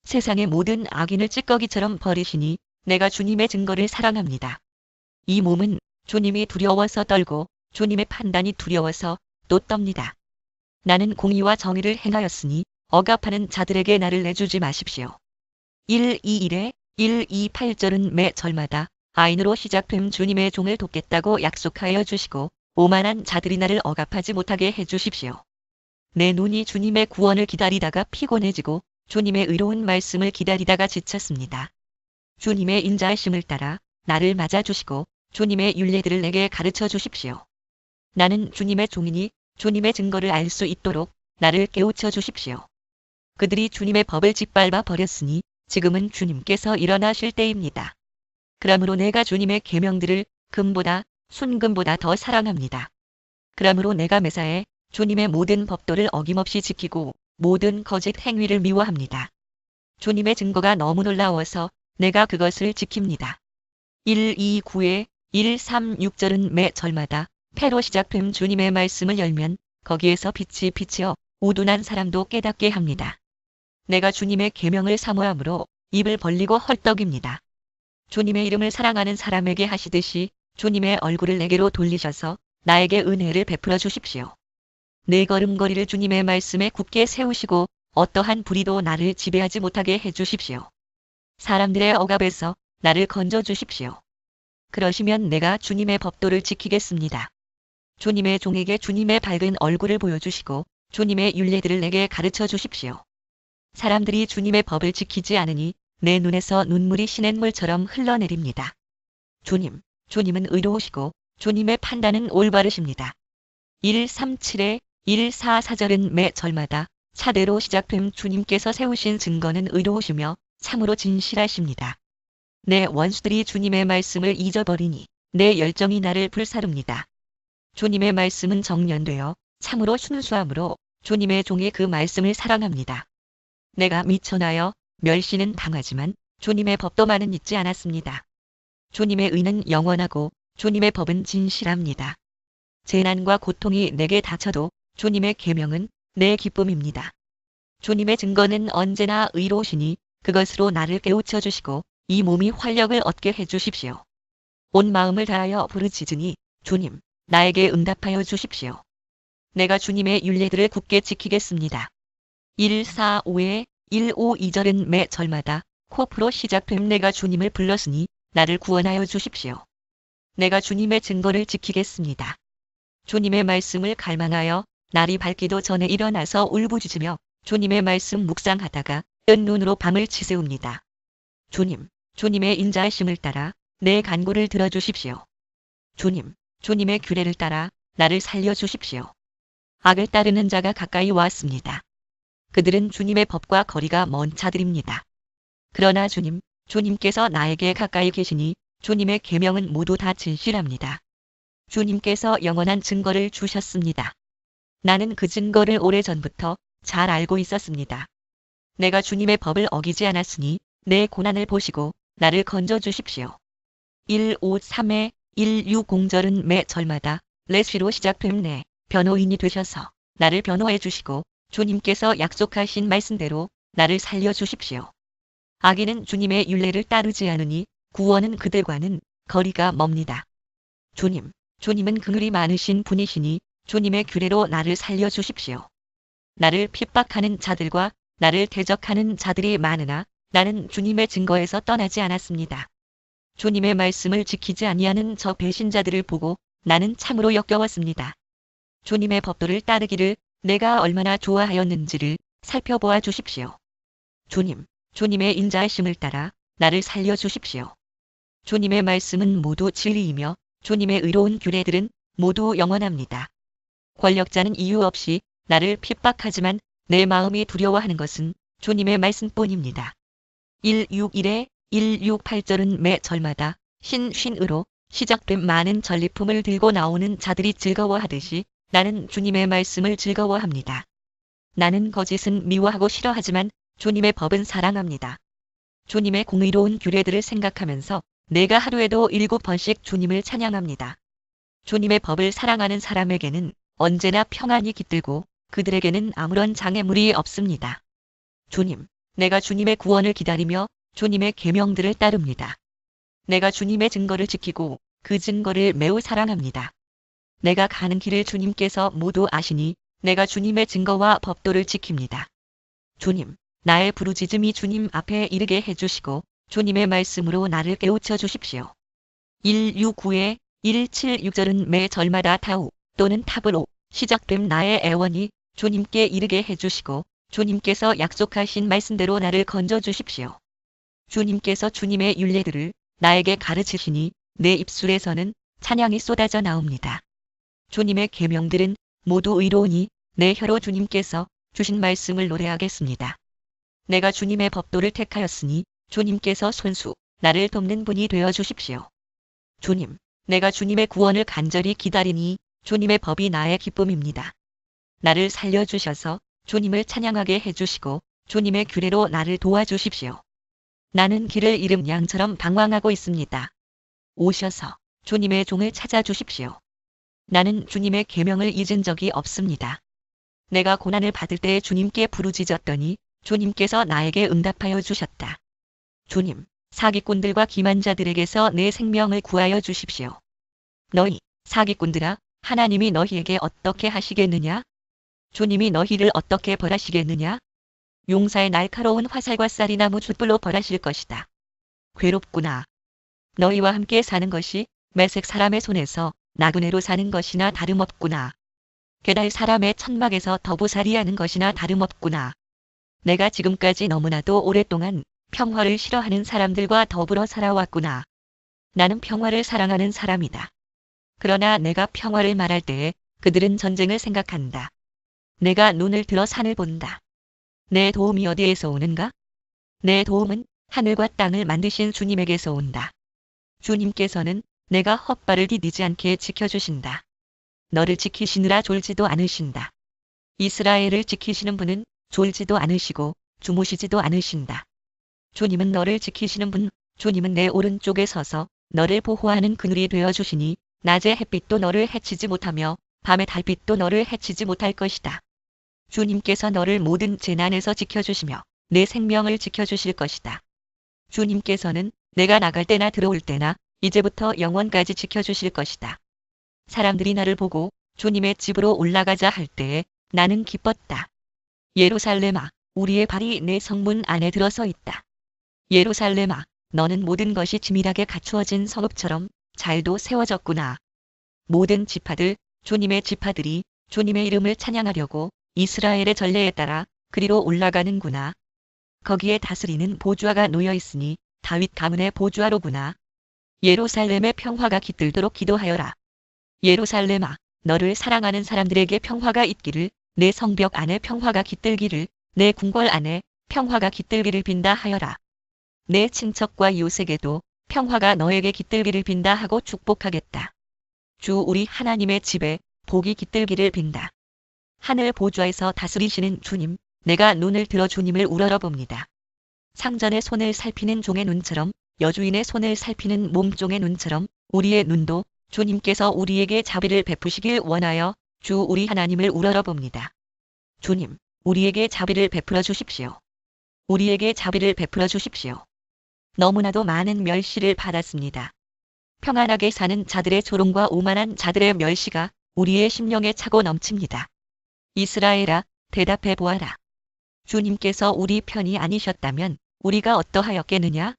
세상의 모든 악인을 찌꺼기처럼 버리시니 내가 주님의 증거를 사랑합니다. 이 몸은 주님이 두려워서 떨고 주님의 판단이 두려워서 또 떱니다. 나는 공의와 정의를 행하였으니 억압하는 자들에게 나를 내주지 마십시오. 121에 128절은 매 절마다 아인으로 시작됨 주님의 종을 돕겠다고 약속하여 주시고 오만한 자들이 나를 억압하지 못하게 해주십시오. 내 눈이 주님의 구원을 기다리다가 피곤해지고 주님의 의로운 말씀을 기다리다가 지쳤습니다. 주님의 인자하심을 따라 나를 맞아주시고 주님의 율례들을 내게 가르쳐 주십시오. 나는 주님의 종이니 주님의 증거를 알 수 있도록 나를 깨우쳐 주십시오. 그들이 주님의 법을 짓밟아 버렸으니 지금은 주님께서 일어나실 때입니다. 그러므로 내가 주님의 계명들을 금보다 순금보다 더 사랑합니다. 그러므로 내가 매사에 주님의 모든 법도를 어김없이 지키고 모든 거짓 행위를 미워합니다. 주님의 증거가 너무 놀라워서 내가 그것을 지킵니다. 129에 136절은 매 절마다 패로 시작됨 주님의 말씀을 열면 거기에서 빛이 비치어 우둔한 사람도 깨닫게 합니다. 내가 주님의 계명을 사모함으로 입을 벌리고 헐떡입니다. 주님의 이름을 사랑하는 사람에게 하시듯이 주님의 얼굴을 내게로 돌리셔서 나에게 은혜를 베풀어 주십시오. 내 걸음걸이를 주님의 말씀에 굳게 세우시고 어떠한 불의도 나를 지배하지 못하게 해주십시오. 사람들의 억압에서 나를 건져 주십시오. 그러시면 내가 주님의 법도를 지키겠습니다. 주님의 종에게 주님의 밝은 얼굴을 보여주시고 주님의 율례들을 내게 가르쳐 주십시오. 사람들이 주님의 법을 지키지 않으니 내 눈에서 눈물이 시냇물처럼 흘러내립니다. 주님은 의로우시고 주님의 판단은 올바르십니다. 137에 144절은 매 절마다 차례로 시작됨 주님께서 세우신 증거는 의로우시며 참으로 진실하십니다. 내 원수들이 주님의 말씀을 잊어버리니 내 열정이 나를 불사릅니다. 주님의 말씀은 정연되어 참으로 순수함으로 주님의 종이 그 말씀을 사랑합니다. 내가 미천하여 멸시는 당하지만 주님의 법도만은 잊지 않았습니다. 주님의 의는 영원하고 주님의 법은 진실합니다. 재난과 고통이 내게 닥쳐도 주님의 계명은 내 기쁨입니다. 주님의 증거는 언제나 의로우시니 그것으로 나를 깨우쳐 주시고 이 몸이 활력을 얻게 해주십시오. 온 마음을 다하여 부르짖으니 주님, 나에게 응답하여 주십시오. 내가 주님의 율례들을 굳게 지키겠습니다. 145에 152절은 매 절마다 코프로 시작됨 내가 주님을 불렀으니 나를 구원하여 주십시오. 내가 주님의 증거를 지키겠습니다. 주님의 말씀을 갈망하여 날이 밝기도 전에 일어나서 울부짖으며 주님의 말씀 묵상하다가 뜬 눈으로 밤을 지새웁니다. 주님의 인자하심을 따라 내 간구를 들어주십시오. 주님의 규례를 따라 나를 살려주십시오. 악을 따르는 자가 가까이 왔습니다. 그들은 주님의 법과 거리가 먼 자들입니다. 그러나 주님께서 나에게 가까이 계시니 주님의 계명은 모두 다 진실합니다. 주님께서 영원한 증거를 주셨습니다. 나는 그 증거를 오래전부터 잘 알고 있었습니다. 내가 주님의 법을 어기지 않았으니 내 고난을 보시고 나를 건져 주십시오. 153에 160절은 매 절마다 레시로 시작됨 내 변호인이 되셔서 나를 변호해 주시고 주님께서 약속하신 말씀대로 나를 살려 주십시오. 악인은 주님의 율례를 따르지 않으니 구원은 그들과는 거리가 멉니다. 주님은 긍휼이 많으신 분이시니 주님의 규례로 나를 살려 주십시오. 나를 핍박하는 자들과 나를 대적하는 자들이 많으나 나는 주님의 증거에서 떠나지 않았습니다. 주님의 말씀을 지키지 아니하는 저 배신자들을 보고 나는 참으로 역겨웠습니다. 주님의 법도를 따르기를 내가 얼마나 좋아하였는지를 살펴보아 주십시오. 주님의 인자하심을 따라 나를 살려 주십시오. 주님의 말씀은 모두 진리이며 주님의 의로운 규례들은 모두 영원합니다. 권력자는 이유 없이 나를 핍박하지만 내 마음이 두려워하는 것은 주님의 말씀뿐입니다. 161에 168절은 매 절마다 신으로 시작된 많은 전리품을 들고 나오는 자들이 즐거워하듯이 나는 주님의 말씀을 즐거워합니다. 나는 거짓은 미워하고 싫어하지만 주님의 법은 사랑합니다. 주님의 공의로운 규례들을 생각하면서 내가 하루에도 7번씩 주님을 찬양합니다. 주님의 법을 사랑하는 사람에게는 언제나 평안이 깃들고 그들에게는 아무런 장애물이 없습니다. 내가 주님의 구원을 기다리며 주님의 계명들을 따릅니다. 내가 주님의 증거를 지키고 그 증거를 매우 사랑합니다. 내가 가는 길을 주님께서 모두 아시니 내가 주님의 증거와 법도를 지킵니다. 주님, 나의 부르짖음이 주님 앞에 이르게 해주시고 주님의 말씀으로 나를 깨우쳐 주십시오. 169에 176절은 매 절마다 타우 또는 탑으로 시작된 나의 애원이 주님께 이르게 해주시고 주님께서 약속하신 말씀대로 나를 건져 주십시오. 주님께서 주님의 율례들을 나에게 가르치시니 내 입술에서는 찬양이 쏟아져 나옵니다. 주님의 계명들은 모두 의로우니 내 혀로 주님께서 주신 말씀을 노래하겠습니다. 내가 주님의 법도를 택하였으니 주님께서 손수 나를 돕는 분이 되어 주십시오. 주님, 내가 주님의 구원을 간절히 기다리니 주님의 법이 나의 기쁨입니다. 나를 살려주셔서 주님을 찬양하게 해주시고 주님의 규례로 나를 도와주십시오. 나는 길을 잃은 양처럼 방황하고 있습니다. 오셔서 주님의 종을 찾아주십시오. 나는 주님의 계명을 잊은 적이 없습니다. 내가 고난을 받을 때 주님께 부르짖었더니 주님께서 나에게 응답하여 주셨다. 주님, 사기꾼들과 기만자들에게서 내 생명을 구하여 주십시오. 너희 사기꾼들아, 하나님이 너희에게 어떻게 하시겠느냐? 주님이 너희를 어떻게 벌하시겠느냐? 용사의 날카로운 화살과 쌀이나무 촛불로 벌하실 것이다. 괴롭구나. 너희와 함께 사는 것이 메색 사람의 손에서 나그네로 사는 것이나 다름없구나. 게달 사람의 천막에서 더부살이하는 것이나 다름없구나. 내가 지금까지 너무나도 오랫동안 평화를 싫어하는 사람들과 더불어 살아왔구나. 나는 평화를 사랑하는 사람이다. 그러나 내가 평화를 말할 때에 그들은 전쟁을 생각한다. 내가 눈을 들어 산을 본다. 내 도움이 어디에서 오는가? 내 도움은 하늘과 땅을 만드신 주님에게서 온다. 주님께서는 내가 헛발을 디디지 않게 지켜주신다. 너를 지키시느라 졸지도 않으신다. 이스라엘을 지키시는 분은 졸지도 않으시고 주무시지도 않으신다. 주님은 너를 지키시는 분, 주님은 내 오른쪽에 서서 너를 보호하는 그늘이 되어주시니 낮의 햇빛도 너를 해치지 못하며 밤의 달빛도 너를 해치지 못할 것이다. 주님께서 너를 모든 재난에서 지켜주시며 내 생명을 지켜주실 것이다. 주님께서는 내가 나갈 때나 들어올 때나 이제부터 영원까지 지켜주실 것이다. 사람들이 나를 보고 주님의 집으로 올라가자 할 때에 나는 기뻤다. 예루살렘아, 우리의 발이 내 성문 안에 들어서 있다. 예루살렘아, 너는 모든 것이 치밀하게 갖추어진 성읍처럼 잘도 세워졌구나. 모든 지파들, 주님의 지파들이 주님의 이름을 찬양하려고 이스라엘의 전례에 따라 그리로 올라가는구나. 거기에 다스리는 보좌가 놓여 있으니 다윗 가문의 보좌로구나. 예루살렘의 평화가 깃들도록 기도하여라. 예루살렘아, 너를 사랑하는 사람들에게 평화가 있기를, 내 성벽 안에 평화가 깃들기를, 내 궁궐 안에 평화가 깃들기를 빈다 하여라. 내 친척과 요색에도 평화가 너에게 깃들기를 빈다 하고 축복하겠다. 주 우리 하나님의 집에 복이 깃들기를 빈다. 하늘 보좌에서 다스리시는 주님, 내가 눈을 들어 주님을 우러러봅니다. 상전의 손을 살피는 종의 눈처럼, 여주인의 손을 살피는 몸종의 눈처럼 우리의 눈도 주님께서 우리에게 자비를 베푸시길 원하여 주 우리 하나님을 우러러봅니다. 주님, 우리에게 자비를 베풀어 주십시오. 우리에게 자비를 베풀어 주십시오. 너무나도 많은 멸시를 받았습니다. 평안하게 사는 자들의 조롱과 오만한 자들의 멸시가 우리의 심령에 차고 넘칩니다. 이스라엘아, 대답해 보아라. 주님께서 우리 편이 아니셨다면 우리가 어떠하였겠느냐?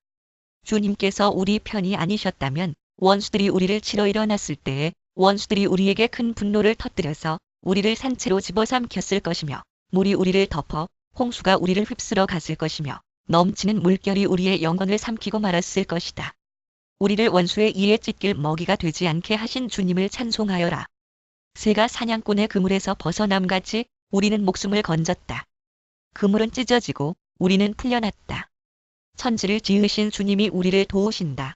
주님께서 우리 편이 아니셨다면 원수들이 우리를 치러 일어났을 때에 원수들이 우리에게 큰 분노를 터뜨려서 우리를 산채로 집어삼켰을 것이며 물이 우리를 덮어 홍수가 우리를 휩쓸어 갔을 것이며 넘치는 물결이 우리의 영혼을 삼키고 말았을 것이다. 우리를 원수의 이에 찢길 먹이가 되지 않게 하신 주님을 찬송하여라. 새가 사냥꾼의 그물에서 벗어남같이 우리는 목숨을 건졌다. 그물은 찢어지고 우리는 풀려났다. 천지를 지으신 주님이 우리를 도우신다.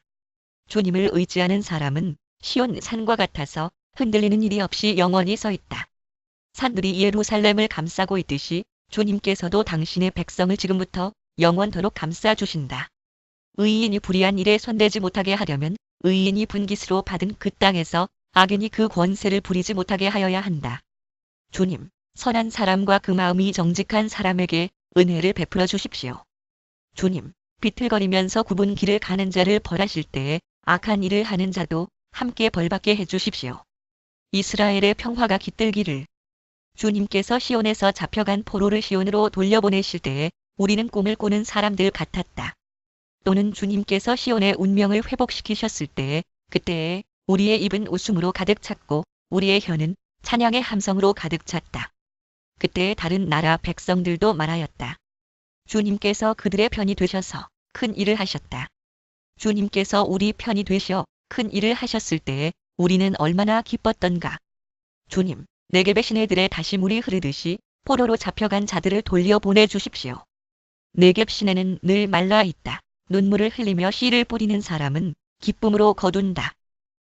주님을 의지하는 사람은 시온 산과 같아서 흔들리는 일이 없이 영원히 서 있다. 산들이 예루살렘을 감싸고 있듯이 주님께서도 당신의 백성을 지금부터 영원토록 감싸주신다. 의인이 불의한 일에 손대지 못하게 하려면 의인이 분깃으로 받은 그 땅에서 악인이 그 권세를 부리지 못하게 하여야 한다. 주님, 선한 사람과 그 마음이 정직한 사람에게 은혜를 베풀어 주십시오. 주님, 비틀거리면서 굽은 길을 가는 자를 벌하실 때에 악한 일을 하는 자도 함께 벌받게 해주십시오. 이스라엘의 평화가 깃들기를. 주님께서 시온에서 잡혀간 포로를 시온으로 돌려보내실 때에 우리는 꿈을 꾸는 사람들 같았다. 또는 주님께서 시온의 운명을 회복시키셨을 때에 그때에 우리의 입은 웃음으로 가득 찼고 우리의 혀는 찬양의 함성으로 가득 찼다. 그때의 다른 나라 백성들도 말하였다. 주님께서 그들의 편이 되셔서 큰 일을 하셨다. 주님께서 우리 편이 되셔 큰 일을 하셨을 때에 우리는 얼마나 기뻤던가. 주님, 네겝의 시내들에 다시 물이 흐르듯이 포로로 잡혀간 자들을 돌려보내 주십시오. 네겝 시내는 늘 말라 있다. 눈물을 흘리며 씨를 뿌리는 사람은 기쁨으로 거둔다.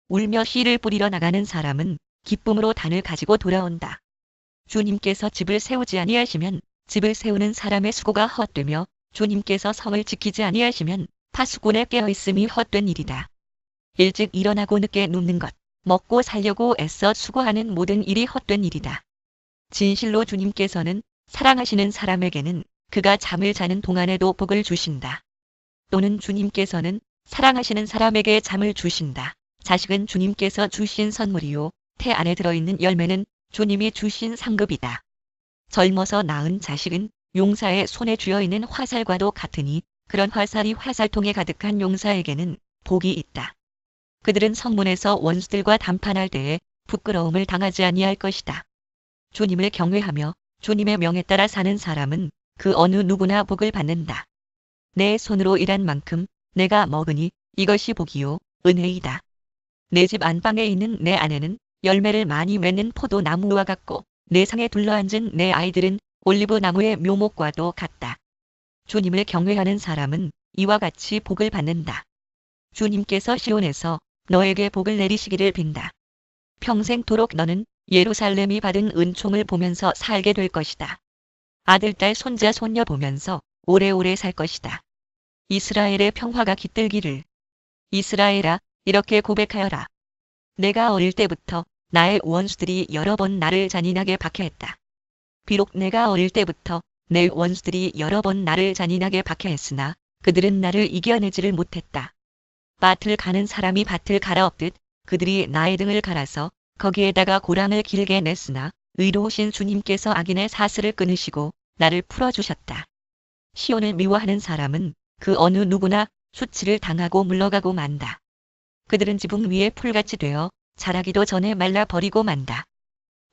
울며 씨를 뿌리러 나가는 사람은 기쁨으로 단을 가지고 돌아온다. 주님께서 집을 세우지 아니하시면 집을 세우는 사람의 수고가 헛되며 주님께서 성을 지키지 아니하시면 파수꾼의 깨어있음이 헛된 일이다. 일찍 일어나고 늦게 눕는 것, 먹고 살려고 애써 수고하는 모든 일이 헛된 일이다. 진실로 주님께서는 사랑하시는 사람에게는 그가 잠을 자는 동안에도 복을 주신다. 또는 주님께서는 사랑하시는 사람에게 잠을 주신다. 자식은 주님께서 주신 선물이요. 태 안에 들어있는 열매는 주님이 주신 상급이다. 젊어서 낳은 자식은 용사의 손에 쥐어있는 화살과도 같으니 그런 화살이 화살통에 가득한 용사에게는 복이 있다. 그들은 성문에서 원수들과 담판할 때에 부끄러움을 당하지 아니할 것이다. 주님을 경외하며 주님의 명에 따라 사는 사람은 그 어느 누구나 복을 받는다. 내 손으로 일한 만큼 내가 먹으니 이것이 복이요 은혜이다. 내 집 안방에 있는 내 아내는 열매를 많이 맺는 포도나무와 같고 내 상에 둘러앉은 내 아이들은 올리브 나무의 묘목과도 같다. 주님을 경외하는 사람은 이와 같이 복을 받는다. 주님께서 시온에서 너에게 복을 내리시기를 빈다. 평생토록 너는 예루살렘이 받은 은총을 보면서 살게 될 것이다. 아들, 딸, 손자, 손녀 보면서 오래오래 살 것이다. 이스라엘의 평화가 깃들기를. 이스라엘아, 이렇게 고백하여라. 내가 어릴 때부터 나의 원수들이 여러 번 나를 잔인하게 박해했다. 비록 내가 어릴 때부터 내 원수들이 여러 번 나를 잔인하게 박해했으나 그들은 나를 이겨내지를 못했다. 밭을 가는 사람이 밭을 갈아엎듯 그들이 나의 등을 갈아서 거기에다가 고랑을 길게 냈으나 의로우신 주님께서 악인의 사슬을 끊으시고 나를 풀어주셨다. 시온을 미워하는 사람은 그 어느 누구나 수치를 당하고 물러가고 만다. 그들은 지붕 위에 풀같이 되어 자라기도 전에 말라버리고 만다.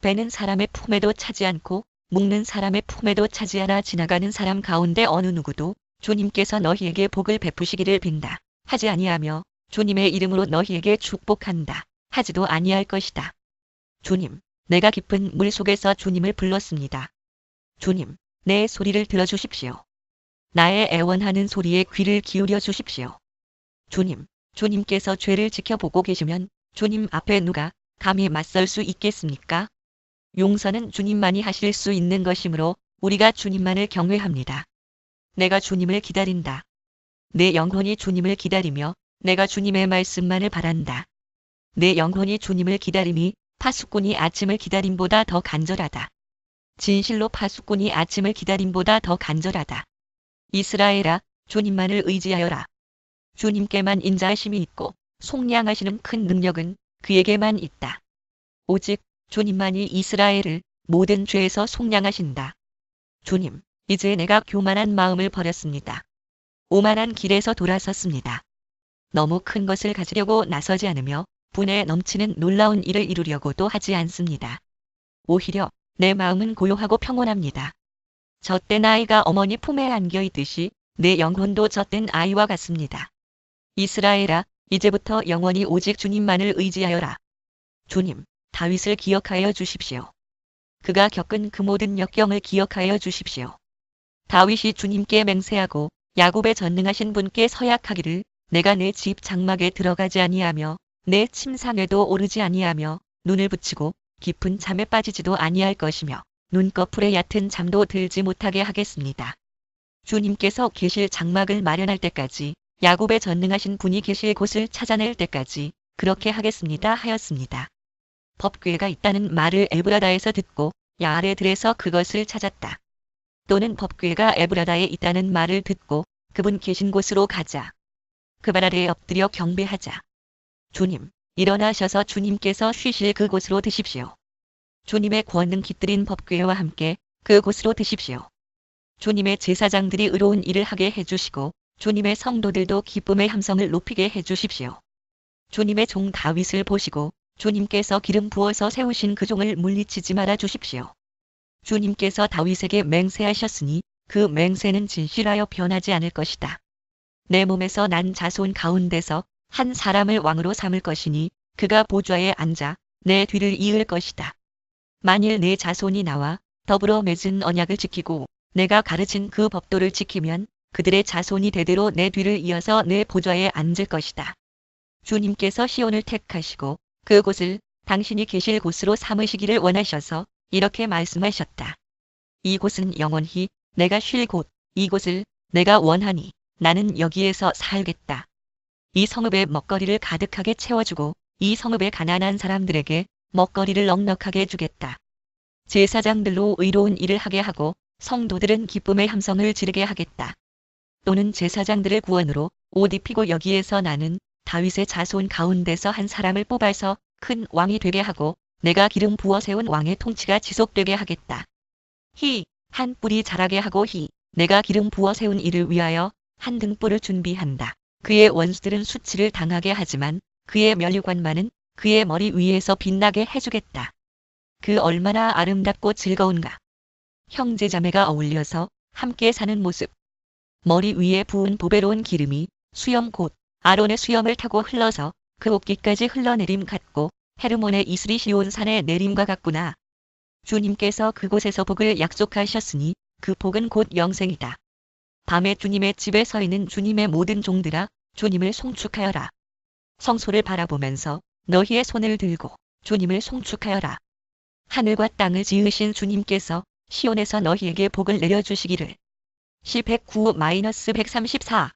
배는 사람의 품에도 차지 않고 묶는 사람의 품에도 차지 않아 지나가는 사람 가운데 어느 누구도 주님께서 너희에게 복을 베푸시기를 빈다. 하지 아니하며 주님의 이름으로 너희에게 축복한다. 하지도 아니할 것이다. 주님, 내가 깊은 물 속에서 주님을 불렀습니다. 주님, 내 소리를 들어주십시오. 나의 애원하는 소리에 귀를 기울여 주십시오. 주님, 주님께서 죄를 지켜보고 계시면 주님 앞에 누가 감히 맞설 수 있겠습니까? 용서는 주님만이 하실 수 있는 것이므로 우리가 주님만을 경외합니다. 내가 주님을 기다린다. 내 영혼이 주님을 기다리며 내가 주님의 말씀만을 바란다. 내 영혼이 주님을 기다림이 파수꾼이 아침을 기다림보다 더 간절하다. 진실로 파수꾼이 아침을 기다림보다 더 간절하다. 이스라엘아, 주님만을 의지하여라. 주님께만 인자하심이 있고 속량하시는 큰 능력은 그에게만 있다. 오직 주님만이 이스라엘을 모든 죄에서 속량하신다. 주님, 이제 내가 교만한 마음을 버렸습니다. 오만한 길에서 돌아섰습니다. 너무 큰 것을 가지려고 나서지 않으며 분에 넘치는 놀라운 일을 이루려고도 하지 않습니다. 오히려 내 마음은 고요하고 평온합니다. 젖된 아이가 어머니 품에 안겨 있듯이 내 영혼도 젖된 아이와 같습니다. 이스라엘아, 이제부터 영원히 오직 주님만을 의지하여라. 주님, 다윗을 기억하여 주십시오. 그가 겪은 그 모든 역경을 기억하여 주십시오. 다윗이 주님께 맹세하고 야곱의 전능하신 분께 서약하기를 내가 내 집 장막에 들어가지 아니하며 내 침상에도 오르지 아니하며 눈을 붙이고 깊은 잠에 빠지지도 아니할 것이며 눈꺼풀에 얕은 잠도 들지 못하게 하겠습니다. 주님께서 계실 장막을 마련할 때까지 야곱의 전능하신 분이 계실 곳을 찾아낼 때까지 그렇게 하겠습니다 하였습니다. 법궤가 있다는 말을 에브라다에서 듣고 야알의 들에서 그것을 찾았다. 또는 법궤가 에브라다에 있다는 말을 듣고 그분 계신 곳으로 가자. 그 발 아래에 엎드려 경배하자. 주님, 일어나셔서 주님께서 쉬실 그곳으로 드십시오. 주님의 권능 깃들인 법궤와 함께 그곳으로 드십시오. 주님의 제사장들이 의로운 일을 하게 해주시고 주님의 성도들도 기쁨의 함성을 높이게 해주십시오. 주님의 종 다윗을 보시고 주님께서 기름 부어서 세우신 그 종을 물리치지 말아 주십시오. 주님께서 다윗에게 맹세하셨으니 그 맹세는 진실하여 변하지 않을 것이다. 내 몸에서 난 자손 가운데서 한 사람을 왕으로 삼을 것이니 그가 보좌에 앉아 내 뒤를 이을 것이다. 만일 내 자손이 나와 더불어 맺은 언약을 지키고 내가 가르친 그 법도를 지키면 그들의 자손이 대대로 내 뒤를 이어서 내 보좌에 앉을 것이다. 주님께서 시온을 택하시고 그곳을 당신이 계실 곳으로 삼으시기를 원하셔서 이렇게 말씀하셨다. 이곳은 영원히 내가 쉴 곳, 이곳을 내가 원하니 나는 여기에서 살겠다. 이 성읍에 먹거리를 가득하게 채워주고 이 성읍의 가난한 사람들에게 먹거리를 넉넉하게 주겠다. 제사장들로 의로운 일을 하게 하고 성도들은 기쁨의 함성을 지르게 하겠다. 또는 제사장들의 구원으로 옷 입히고 여기에서 나는 다윗의 자손 가운데서 한 사람을 뽑아서 큰 왕이 되게 하고 내가 기름 부어 세운 왕의 통치가 지속되게 하겠다. 한 뿔이 자라게 하고 내가 기름 부어 세운 이를 위하여 한 등불을 준비한다. 그의 원수들은 수치를 당하게 하지만 그의 면류관만은 그의 머리 위에서 빛나게 해주겠다. 그 얼마나 아름답고 즐거운가. 형제자매가 어울려서 함께 사는 모습. 머리 위에 부은 보배로운 기름이 수염 곧 아론의 수염을 타고 흘러서 그 옷깃까지 흘러내림 같고 헤르몬의 이슬이 시온 산의 내림과 같구나. 주님께서 그곳에서 복을 약속하셨으니 그 복은 곧 영생이다. 밤에 주님의 집에 서 있는 주님의 모든 종들아 주님을 송축하여라. 성소를 바라보면서 너희의 손을 들고 주님을 송축하여라. 하늘과 땅을 지으신 주님께서 시온에서 너희에게 복을 내려주시기를. 시 109-134